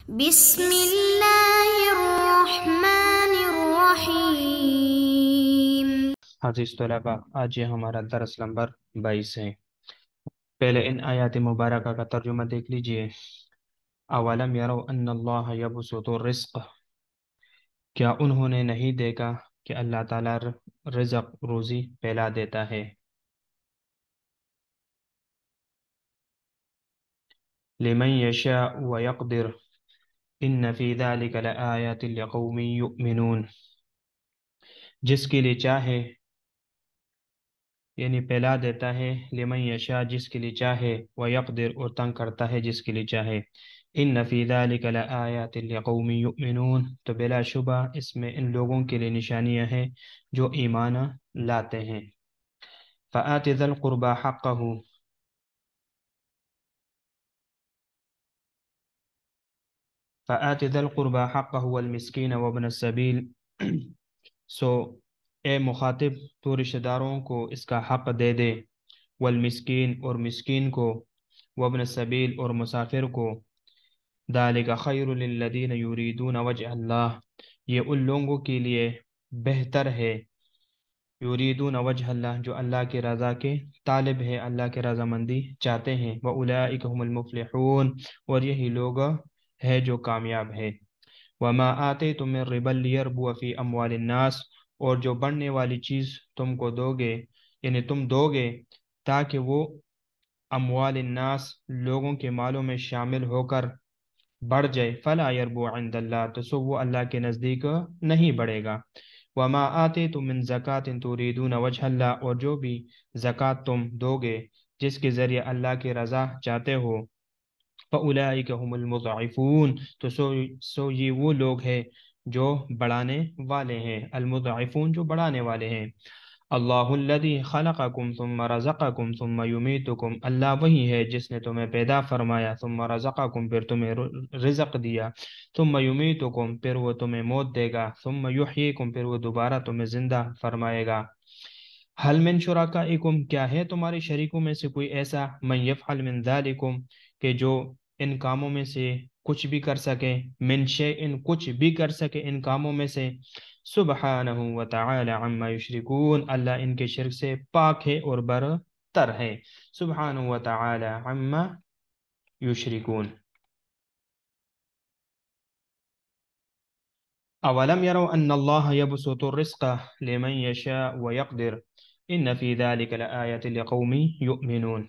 بسم اللہ الرحمن الرحیم۔ عزیز طلباء، آج یہ ہمارا درس نمبر 22 ہے۔ پہلے ان آیات مبارکہ کا ترجمہ دیکھ لیجئے۔ اولم یروا ان اللہ یبسط الرزق، کیا انہوں نے نہیں دیکھا کہ اللہ تعالیٰ رزق روزی پھیلا دیتا ہے۔ لمن یشاء ویقدر ان فی ذلک لآیات لقوم یؤمنون، جس کے لیے چاہے یعنی پھیلا دیتا ہے، لمن یشاء جس کے لیے چاہے، ویقدر اور تنگ کرتا ہے جس کے لیے چاہے۔ ان فی ذلک لآیات لقوم یؤمنون، تو بلا شبہ اس میں ان لوگوں کے لیے نشانیاں ہیں جو ایمان لاتے ہیں۔ فآت ذی القربى حقہ، فآت ذی القربى حقہ والمسکین وابن السبیل، سو اے مخاطب تو رشتہ داروں کو اس کا حق دے دے، والمسکین اور مسکین کو، وابن السبیل اور مسافر کو۔ ذالک خیر للذین یریدون وجہ اللہ، یہ ان لوگوں کے لیے بہتر ہے، یریدون وجہ اللہ جو اللہ کی رضا کے طالب ہے، اللہ کی رضامندی چاہتے ہیں۔ وَأُولَئِكَ هُمُ الْمُفْلِحُونَ، اور یہی لوگ ہے جو کامیاب ہے۔ وَمَا آتَيْتُم مِّن رِّبًا لِّيَرْبُوَ فِي أَمْوَالِ النَّاسِ، اور جو بڑھنے والی چیز تم کو دو گے، یعنی تم دو گے تاکہ وہ اموال الناس لوگوں کے مالوں میں شامل ہو کر بڑھ جائے، فلا یربو عند اللہ، تو سو وہ اللہ کے نزدیک نہیں بڑھے گا۔ وما آتیتم من زکوٰۃ تریدون وجہ اللہ، اور جو بھی زکوٰۃ تم دو گے جس کے ذریعے اللہ کی رضا چاہتے ہو، فاولئک هم المضعفون، تو سو یہ وہ لوگ ہیں جو بڑھانے والے ہیں، المضعفون جو بڑھانے والے ہیں۔ اللہ الذی خلقکم ثم رزقکم ثم یمیتکم، اللہ وہی ہے جس نے تمہیں پیدا فرمایا، ثم رزقکم پھر تمہیں رزق دیا، ثم یمیتکم پھر وہ تمہیں موت دے گا، ثم یحییکم پھر وہ دوبارہ تمہیں زندہ فرمائے گا۔ حل من شرکائکم، کیا ہے تمہارے شریکوں میں سے کوئی ایسا، من یفعل من ذالکم کہ جو ان کاموں میں سے کچھ بھی کر سکے، من شیء کچھ بھی کر سکے ان کاموں میں سے، سبحانہ وتعالی عما یشرکون، اللہ ان کے شرک سے پاک ہے اور برتر ہے۔ سبحانہ وتعالی عما یشرکون۔ اولم یروا ان اللہ یبسط الرزق لمن یشاء ویقدر ان فی ذلک لآیۃ لقوم یؤمنون،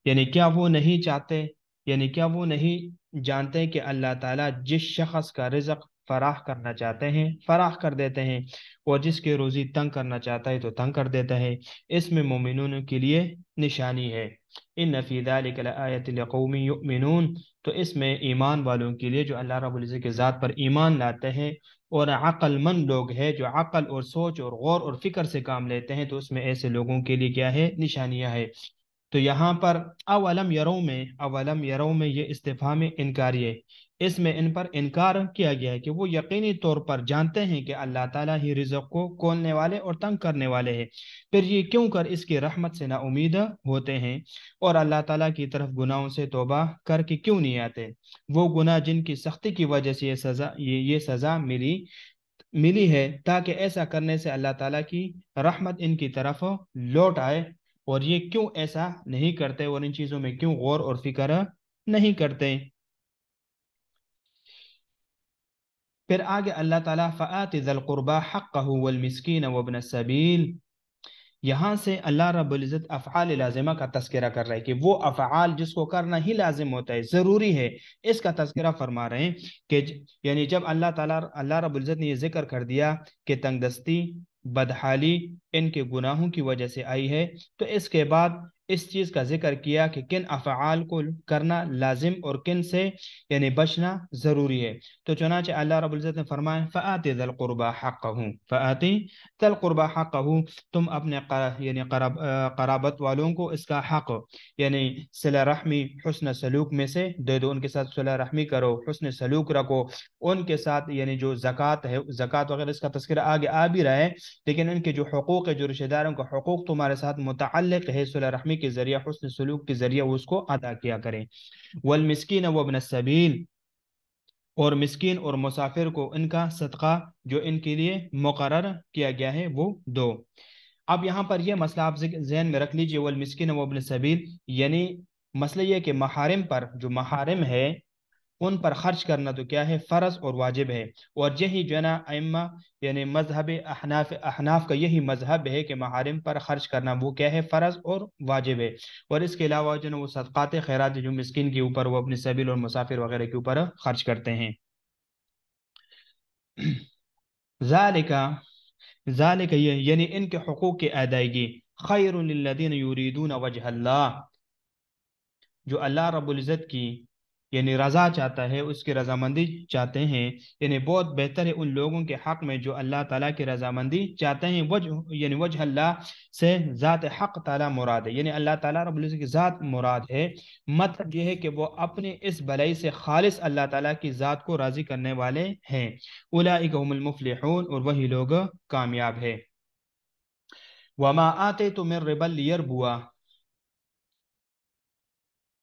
یعنی کیا وہ نہیں چاہتے، یعنی کیا وہ نہیں جانتے کہ اللہ تعالیٰ جس شخص کا رزق فراخ کرنا چاہتے ہیں فراخ کر دیتے ہیں، اور جس کی روزی تنگ کرنا چاہتا ہے تو تنگ کر دیتا ہے۔ اس میں مومنون کے لیے نشانی ہے۔ ان فی ذلک لآیۃ لقوم یؤمنون، تو اس میں ایمان والوں کے لیے جو اللہ رب العزت کے ذات پر ایمان لاتے ہیں اور عقل مند لوگ ہیں جو عقل اور سوچ اور غور اور فکر سے کام لیتے ہیں، تو اس میں ایسے لوگوں کے لیے کیا ہے، نشانیاں ہے۔ تو یہاں پر اولم یرو میں یہ استفہام انکاری ہے، اس میں ان پر انکار کیا گیا ہے کہ وہ یقینی طور پر جانتے ہیں کہ اللہ تعالیٰ ہی رزق کو کھولنے والے اور تنگ کرنے والے ہیں، پھر یہ کیوں کر اس کی رحمت سے نا امید ہوتے ہیں اور اللہ تعالیٰ کی طرف گناہوں سے توبہ کر کے کیوں نہیں آتے۔ وہ گناہ جن کی سختی کی وجہ سے یہ سزا ملی ہے، تاکہ ایسا کرنے سے اللہ تعالیٰ کی رحمت ان کی طرف لوٹ آئے، اور یہ کیوں ایسا نہیں کرتے اور ان چیزوں میں کیوں غور اور فکر نہیں کرتے۔ پھر آگے اللہ تعالیٰ فآت ذی القربى حقہ والمسکین وابن السبیل، یہاں سے اللہ رب العزت افعال لازمہ کا تذکرہ کر رہے ہیں کہ وہ افعال جس کو کرنا ہی لازم ہوتا ہے، ضروری ہے، اس کا تذکرہ فرما رہے ہیں کہ یعنی جب اللہ رب العزت نے یہ ذکر کر دیا کہ تنگ دستی، بدحالی ان کے گناہوں کی وجہ سے آئی ہے، تو اس کے بعد اس چیز کا ذکر کیا کہ کن افعال کو کرنا لازم اور کن سے یعنی بچنا ضروری ہے۔ تو چنانچہ اللہ رب العزت نے فرمایا فآت ذی القربى حقہ، فآت ذی القربى حقہ، تم اپنے یعنی قرابت والوں کو اس کا حق یعنی صلہ رحمی حسن سلوک میں سے دے دو، ان کے ساتھ صلہ رحمی کرو، حسن سلوک رکھو ان کے ساتھ، یعنی جو زکوٰۃ ہے، زکوٰۃ وغیرہ اس کا تذکرہ آگے آ بھی رہا ہے، لیکن ان کے جو حقوق ہے، جو رشتہ داروں کا حقوق تمہارے ساتھ متعلق ہے، صلہ رحمی کے ذریعے حسن سلوک کے ذریعے اس کو ادا کیا کریں۔ والمسکین وابن السبیل، اور مسکین اور مسافر کو ان کا صدقہ جو ان کے لیے مقرر کیا گیا ہے وہ دو۔ اب یہاں پر یہ مسئلہ آپ ذہن میں رکھ لیجئے، والمسکین وابن السبیل، یعنی مسئلہ یہ کہ محارم پر، جو محارم ہے ان پر خرچ کرنا تو کیا ہے، فرض اور واجب ہے، اور یہی جو ہے نا ائمہ یعنی مذہب احناف کا یہی مذہب ہے کہ محارم پر خرچ کرنا وہ کیا ہے، فرض اور واجب ہے، اور اس کے علاوہ جو ہے وہ صدقات خیرات جو مسکین کے اوپر، وہ اپنے سبیل اور مسافر وغیرہ کے اوپر خرچ کرتے ہیں۔ ذالک ذالک یہ یعنی ان کے حقوق کی ادائیگی، خیر للذین یریدون وجہ اللہ، جو اللہ رب العزت کی یعنی رضا چاہتا ہے، اس کی رضامندی چاہتے ہیں، یعنی بہت بہتر ہے ان لوگوں کے حق میں جو اللہ تعالیٰ کی رضامندی چاہتے ہیں۔ یعنی وجہ اللہ سے ذات حق تعالیٰ مراد ہے، یعنی اللہ تعالیٰ رب العزت کی ذات مراد ہے۔ مطلب یہ ہے کہ وہ اپنے اس بلائی سے خالص اللہ تعالیٰ کی ذات کو راضی کرنے والے ہیں۔ اولئک هم المفلحون، اور وہی لوگ کامیاب ہے۔ وما آتیتم من ربا لیربوا،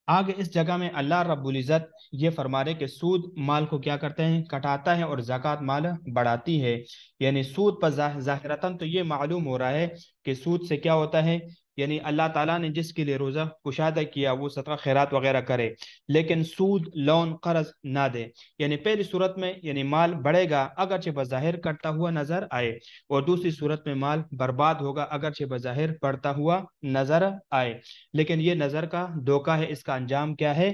آگے اس جگہ میں اللہ رب العزت یہ فرما رہے کہ سود مال کو کیا کرتے ہیں، کٹاتا ہے، اور زکوٰۃ مال بڑھاتی ہے۔ یعنی سود پر ظاہرتاً تو یہ معلوم ہو رہا ہے کہ سود سے کیا ہوتا ہے، یعنی اللہ تعالیٰ نے جس کے لیے روزہ کشادہ کیا وہ صدقہ خیرات وغیرہ کرے، لیکن سود لون قرض نہ دے۔ یعنی پہلی صورت میں یعنی مال بڑھے گا اگرچہ بظاہر کٹتا ہوا نظر آئے، اور دوسری صورت میں مال برباد ہوگا اگرچہ بظاہر بڑھتا ہوا نظر آئے، لیکن یہ نظر کا دھوکہ ہے، اس کا انجام کیا ہے،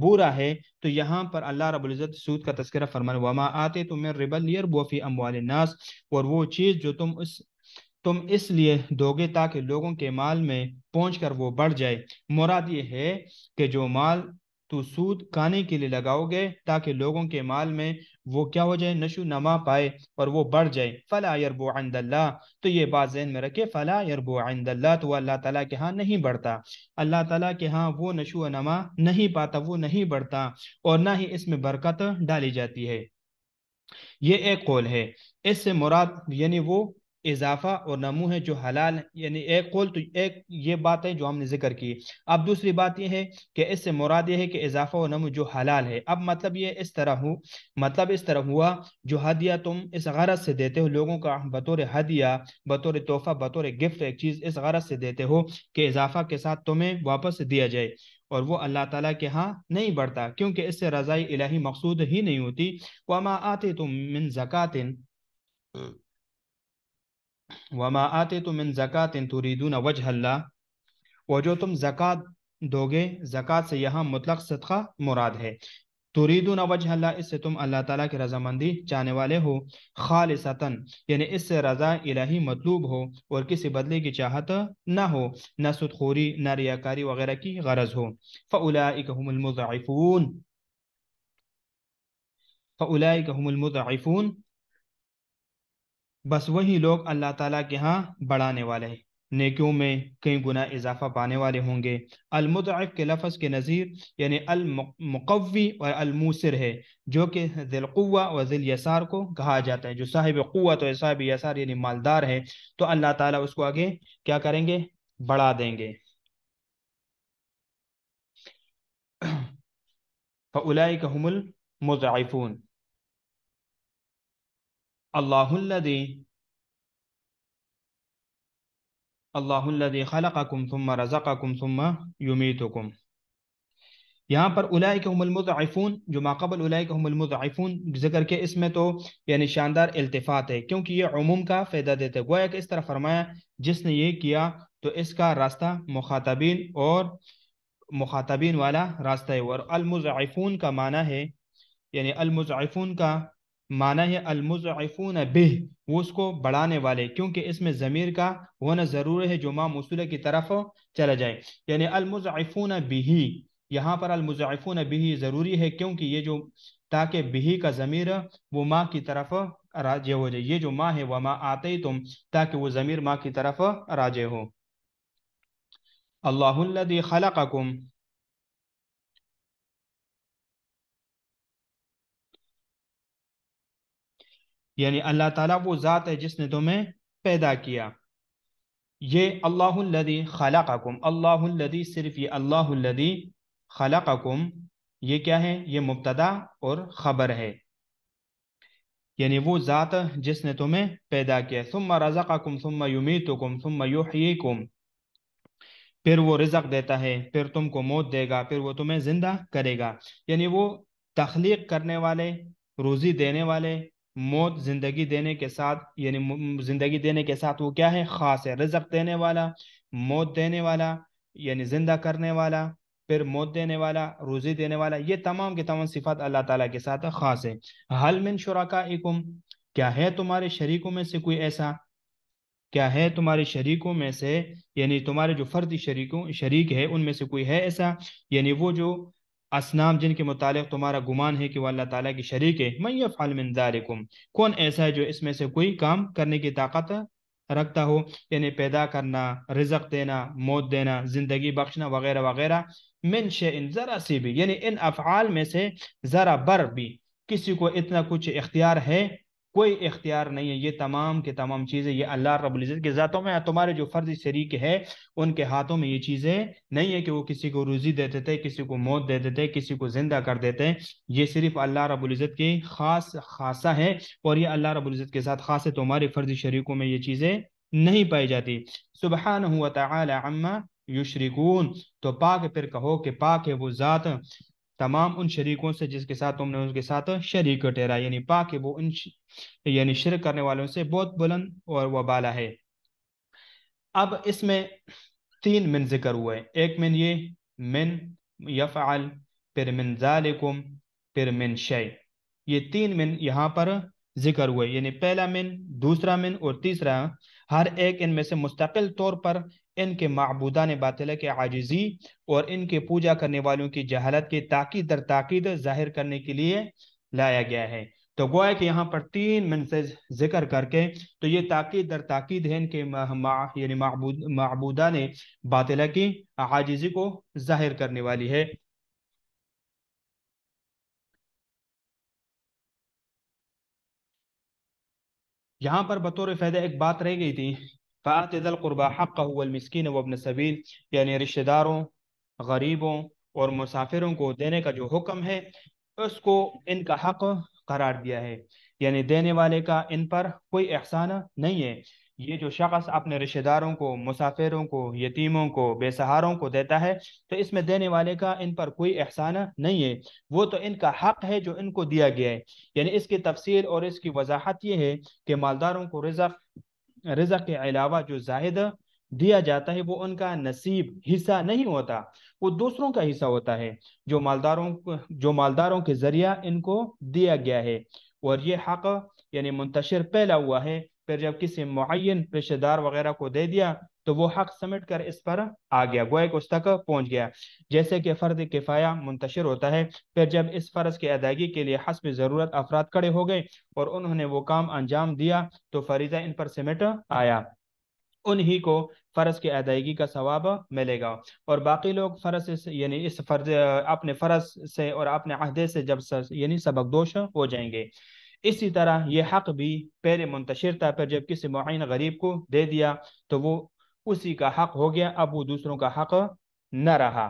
برا ہے۔ تو یہاں پر اللہ رب العزت سود کا تذکرہ فرمانے، وما آتیتم من ربا لیربوا فی اموال الناس، اور وہ چیز جو تم اس لیے دوگے تاکہ لوگوں کے مال میں پہنچ کر وہ بڑھ جائے۔ مراد یہ ہے کہ جو مال تو سود کھانے کے لیے لگاؤ گے تاکہ لوگوں کے مال میں وہ کیا ہو جائے، نشو نما پائے اور وہ بڑھ جائے۔ فلا يربو عند اللہ، تو یہ بات ذہن میں رکھے، فلا يربو عند اللہ، تو وہ اللہ تعالیٰ کے ہاں نہیں بڑھتا، اللہ تعالیٰ کے ہاں وہ نشو و نما نہیں پاتا، وہ نہیں بڑھتا، اور نہ ہی اس میں برکت ڈالی جاتی ہے۔ یہ ایک قول ہے، اس سے مراد یعنی وہ اضافہ اور نمو ہے جو حلال، یعنی ایک قول تو ایک یہ بات ہے جو ہم نے ذکر کی۔ اب دوسری بات یہ ہے کہ اس سے مراد یہ ہے کہ اضافہ و نمو جو حلال ہے۔ اب مطلب یہ اس طرح ہوا، جو ہدیہ تم اس غرض سے دیتے ہو لوگوں کا، بطور ہدیہ، بطور تحفہ، بطور گفٹ، ایک چیز اس غرض سے دیتے ہو کہ اضافہ کے ساتھ تمہیں واپس دیا جائے، اور وہ اللہ تعالیٰ کے ہاں نہیں بڑھتا، کیونکہ اس سے رضائی الہی مقصود ہی نہیں ہوتی۔ وما آتیتم من زکاة وما آتیتم من زکاة تریدون وجہ اللہ، وہ جو تم زکوٰۃ دو گے، زکوٰۃ سے یہاں مطلق صدقہ مراد ہے، تریدون وجہ اللہ، اس سے تم اللہ تعالیٰ کی رضامندی چاہنے والے ہو، خالصتاً یعنی اس سے رضا الہی مطلوب ہو اور کسی بدلے کی چاہت نہ ہو، نہ سودخوری، نہ ریاکاری وغیرہ کی غرض ہو۔ فأولئک هم المضعفون، فأولئک هم المضعفون، بس وہی لوگ اللہ تعالیٰ کے ہاں بڑھانے والے ہیں، نیکیوں میں کئی گنا اضافہ پانے والے ہوں گے۔ المضعف کے لفظ کے نظیر یعنی المقوی اور الموسر ہے، جو کہ ذی القوہ و ذی الیسار کو کہا جاتا ہے۔ جو صاحب قوت اور صاحب یسار یعنی مالدار ہے تو اللہ تعالیٰ اس کو آگے کیا کریں گے، بڑھا دیں گے۔ فأولئک هم المضعفون۔ اللہ الذی خلقکم ثم رزقکم ثم یمیتکم، یہاں پر اولئک هم المضعفون جو ماقبل اولئک هم المضعفون ذکر کے، اس میں تو یعنی شاندار التفات ہے، کیونکہ یہ عموم کا فائدہ دیتے ہیں، گویا کہ اس طرح فرمایا جس نے یہ کیا تو اس کا راستہ مخاطبین والا راستہ ہے، اور المضعفون کا معنی ہے، یعنی المضعفون کا معنی ہے المضعفون بہ، وہ اس کو بڑھانے والے، کیونکہ اس میں ضمیر کا ہونا ضروری ہے جو ما موصولہ کی طرف چلا جائے، یعنی المضعفون بہ، یہاں پر المضعفون بہ ضروری ہے کیونکہ یہ جو تاکہ بہ کا ضمیر وہ ما کی طرف راجع ہو جائے، یہ جو ما ہے وما آتیتم، تاکہ وہ ضمیر ما کی طرف راجع ہو۔ اللہ الذی خلقکم، یعنی اللہ تعالیٰ وہ ذات ہے جس نے تمہیں پیدا کیا۔ یہ اللہ الذی خلقکم، اللہ الذی صرف یہ اللہ الذی خلقکم، یہ کیا ہے؟ یہ مبتدا اور خبر ہے، یعنی وہ ذات جس نے تمہیں پیدا کیا. ثم رزقکم ثم یمیتکم ثم یحییکم، پھر وہ رزق دیتا ہے، پھر تم کو موت دے گا، پھر وہ تمہیں زندہ کرے گا. یعنی وہ تخلیق کرنے والے، روزی دینے والے، موت زندگی دینے کے ساتھ، یعنی زندگی دینے کے ساتھ وہ کیا ہے؟ خاص ہے. رزق دینے والا، موت دینے والا، یعنی زندہ کرنے والا، پھر موت دینے والا، روزی دینے والا، یہ تمام کے تمام صفات اللہ تعالیٰ کے ساتھ خاص ہے. حل من شرکائکم، کیا ہے تمہارے شریکوں میں سے کوئی ایسا؟ کیا ہے تمہارے شریکوں میں سے، یعنی تمہارے جو فردی شریک ہے ان میں سے کوئی ہے ایسا، یعنی وہ جو اصنام جن کے متعلق تمہارا گمان ہے کہ وہ اللہ تعالیٰ کی شریک ہے. من یفعل من ذالکم، کون ایسا ہے جو اس میں سے کوئی کام کرنے کی طاقت رکھتا ہو، یعنی پیدا کرنا، رزق دینا، موت دینا، زندگی بخشنا وغیرہ وغیرہ. من شیء، ذرا سی بھی، یعنی ان افعال میں سے ذرا بر بھی کسی کو اتنا کچھ اختیار ہے؟ کوئی اختیار نہیں ہے. یہ تمام کے تمام چیزیں یہ اللہ رب العزت کے ذاتوں میں ہیں. تمہارے جو فرضی شریک ہے ان کے ہاتھوں میں یہ چیزیں نہیں ہے کہ وہ کسی کو روزی دے دیتے، کسی کو موت دے دیتے، کسی کو زندہ کر دیتے. یہ صرف اللہ رب العزت کی خاصہ ہے، اور یہ اللہ رب العزت کے ساتھ خاص ہے. تمہارے فرضی شریکوں میں یہ چیزیں نہیں پائی جاتی. سبحانہ و تعالی عما یشرکون، تو پاک، پھر کہو کہ پاک ہے وہ ذات تمام ان شریکوں سے جس کے ساتھ تم نے اس کے ساتھ شریک ٹھہرا. یعنی پاک ہے وہ ان یعنی شرک کرنے والوں سے بہت بلند اور وہ بالا ہے. اب اس میں تین من ذکر ہوئے، ایک من یہ من یفعل، پھر من ذالکم، پھر من شیء. یہ تین من یہاں پر ذکر ہوئے، یعنی پہلا من، دوسرا من اور تیسرا. ہر ایک ان میں سے مستقل طور پر ان کے معبودان باطلہ کے عاجزی اور ان کے پوجا کرنے والوں کی جہالت کی تاکید در تاکید ظاہر کرنے کے لیے لایا گیا ہے. تو گویا کہ یہاں پر تین من سے ذکر کر کے تو یہ تاکید در تاکید ہے ان کے یعنی معبودان باطلہ کی عاجزی کو ظاہر کرنے والی ہے. یہاں پر بطور فائدہ ایک بات رہ گئی تھی، فَآتِ ذَا الْقُرْبَى حَقَّهُ وَالْمِسْكِينَ وَابْنَ السَّبِيلِ، یعنی رشتہ داروں، غریبوں اور مسافروں کو دینے کا جو حکم ہے اس کو ان کا حق قرار دیا ہے. یعنی دینے والے کا ان پر کوئی احسان نہیں ہے. یہ جو شخص اپنے رشتہ داروں کو، مسافروں کو، یتیموں کو، بے سہاروں کو دیتا ہے تو اس میں دینے والے کا ان پر کوئی احسان نہیں ہے، وہ تو ان کا حق ہے جو ان کو دیا گیا ہے. یعنی اس کی تفصیل اور اس کی وضاحت یہ ہے کہ مالداروں کو رزق کے علاوہ جو زائد دیا جاتا ہے وہ ان کا نصیب، حصہ نہیں ہوتا، وہ دوسروں کا حصہ ہوتا ہے جو مالداروں کے ذریعہ ان کو دیا گیا ہے. اور یہ حق یعنی منتشر پھیلا ہوا ہے، پھر جب کسی معین رشتہ دار وغیرہ کو دے دیا تو وہ حق سمٹ کر اس پر آ گیا، گویا کہ اس تک پہنچ گیا. جیسے کہ فرض کفایہ منتشر ہوتا ہے، پھر جب اس فرض کی ادائیگی کے لیے حسب ضرورت افراد کھڑے ہو گئے اور انہوں نے وہ کام انجام دیا تو فریضہ ان پر سمٹ آیا، انہی کو فرض کی ادائیگی کا ثواب ملے گا. اور باقی لوگ فرض سے یعنی اس فرض اپنے فرض سے اور اپنے عہدے سے جب یعنی سبکدوش ہو جائیں گے. اسی طرح یہ حق بھی پہلے منتشر تھا، پھر جب کسی معین غریب کو دے دیا تو وہ اسی کا حق ہو گیا، اب وہ دوسروں کا حق نہ رہا.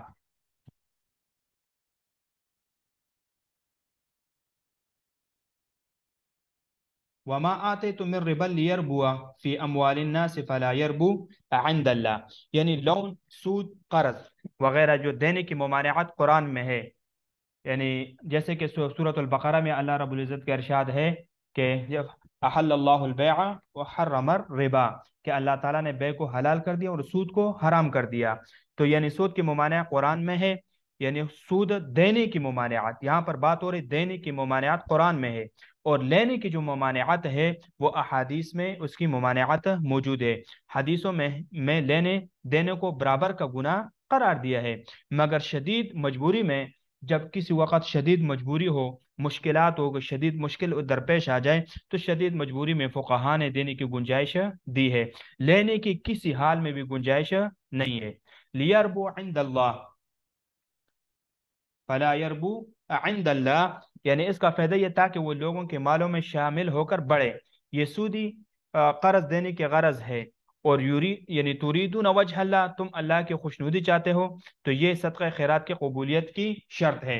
وما آتيتم من ربا ليربو في أموال الناس فلا يربو عند الله، یعنی لون، سود، قرض وغیرہ جو دینے کی ممانعت قرآن میں ہے، یعنی جیسے کہ سورۃ البقرہ میں اللہ رب العزت کا ارشاد ہے کہ جب احل اللہ البیع وحرم الربا، کہ اللہ تعالیٰ نے بے کو حلال کر دیا اور سود کو حرام کر دیا. تو یعنی سود کی ممانعت قرآن میں ہے، یعنی سود دینے کی ممانعت، یہاں پر بات ہو رہی دینے کی ممانعت قرآن میں ہے، اور لینے کی جو ممانعت ہے وہ احادیث میں اس کی ممانعت موجود ہے. حدیثوں میں لینے دینے کو برابر کا گناہ قرار دیا ہے، مگر شدید مجبوری میں، جب کسی وقت شدید مجبوری ہو، مشکلات ہو، شدید مشکل درپیش آ جائے تو شدید مجبوری میں فقہا نے دینے کی گنجائش دی ہے، لینے کی کسی حال میں بھی گنجائش نہیں ہے. لیربو عند اللہ فلا یربو عند اللہ، یعنی اس کا فائدہ یہ تھا کہ وہ لوگوں کے مالوں میں شامل ہو کر بڑھے. یہ سودی قرض دینے کی غرض ہے، اور یعنی تریدون وجہ اللہ، تم اللہ کی خوشنودی چاہتے ہو، تو یہ صدقہ خیرات کی قبولیت کی شرط ہے.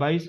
22